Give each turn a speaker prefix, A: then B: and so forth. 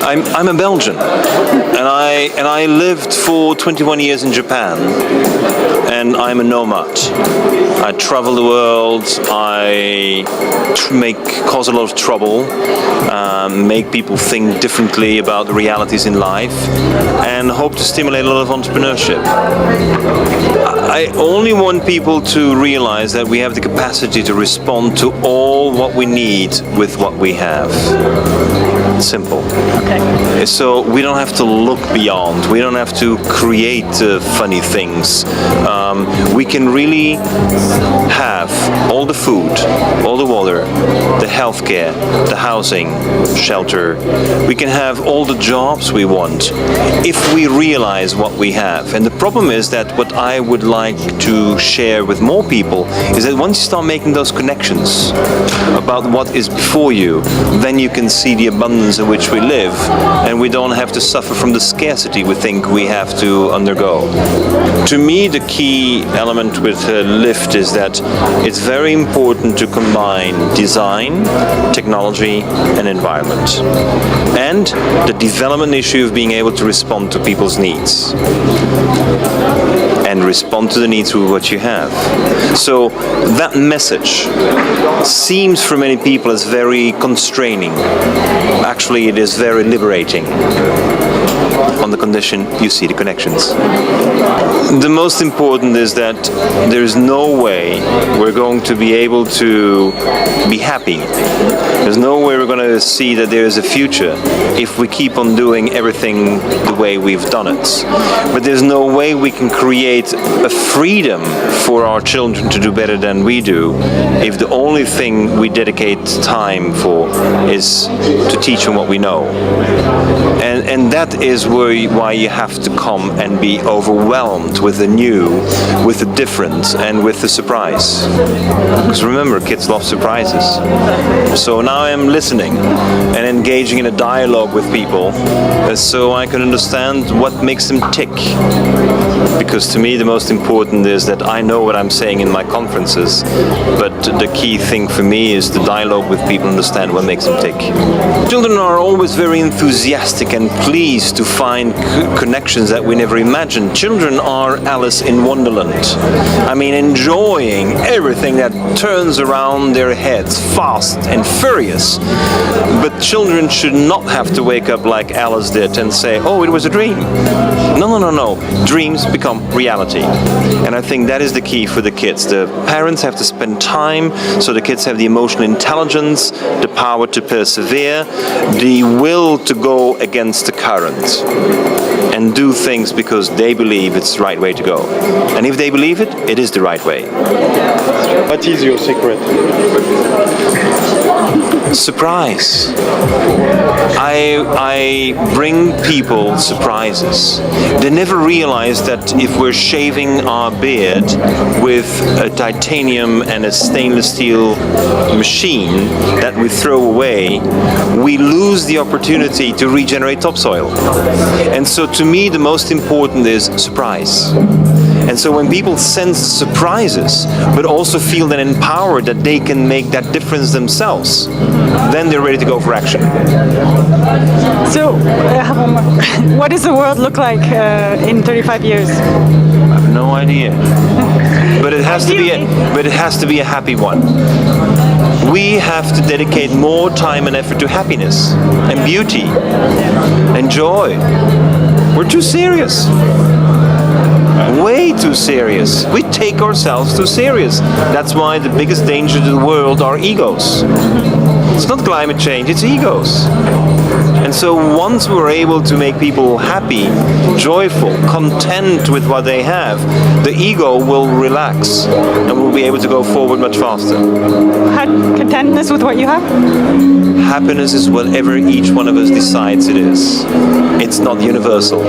A: I'm a Belgian, and I lived for 21 years in Japan, and I'm a nomad. I travel the world. I cause a lot of trouble, make people think differently about the realities in life, and hope to stimulate a lot of entrepreneurship. I only want people to realize that we have the capacity to respond to all what we need with what we have. Simple.
B: Okay.
A: So we don't have to look beyond. We don't have to create funny things. We can really have all the food, all the water, the healthcare, the housing, shelter. We can have all the jobs we want if we realize what we have. And the problem is that what I would like to share with more people is that once you start making those connections about what is before you, then you can see the abundance in which we live, and we don't have to suffer from the scarcity we think we have to undergo. To me, the key element with Lift is that it's very important to combine design, technology, and environment, and the development issue of being able to respond to people's needs and respond to the needs with what you have. So that message seems for many people as very constraining. Actually, it is very liberating, on the condition you see the connections. The most important is that there is no way we're going to be able to be happy. There's no way we're going to see that there is a future if we keep on doing everything the way we've done it. But there's no way we can create a freedom for our children to do better than we do if the only thing we dedicate time for is to teach them what we know. And that is why you have to come and be overwhelmed with the new, with the different, and with the surprise. Because remember, kids love surprises. So now I'm listening and engaging in a dialogue with people so I can understand what makes them tick. Because to me the most important is that I know what I'm saying in my conferences, but the key thing for me is the dialogue with people, understand what makes them tick. Children are always very enthusiastic and pleased to find connections that we never imagined. Children are Alice in Wonderland. I mean, enjoying everything that turns around their heads fast and furious. But children should not have to wake up like Alice did and say, oh, it was a dream. No. Dreams become reality. And I think that is the key for the kids. The parents have to spend time so the kids have the emotional intelligence, the power to persevere, the will to go against the current and do things because they believe it's the right way to go. And if they believe it, it is the right way.
C: What is your secret?
A: Surprise. I bring people surprises. They never realize that if we're shaving our beard with a titanium and a stainless steel machine that we throw away, we lose the opportunity to regenerate topsoil. And so to me the most important is surprise. And so when people sense surprises, but also feel then empowered that they can make that difference themselves, then they're ready to go for action.
B: So, what does the world look like in 35 years?
A: I have no idea. But it has to be a happy one. We have to dedicate more time and effort to happiness and beauty and joy. We're too serious. Way too serious. We take ourselves too serious. That's why the biggest danger to the world are egos. It's not climate change, it's egos. And so once we're able to make people happy, joyful, content with what they have, the ego will relax and we'll be able to go forward much faster.
B: Contentness with what you have?
A: Happiness is whatever each one of us decides it is. It's not universal.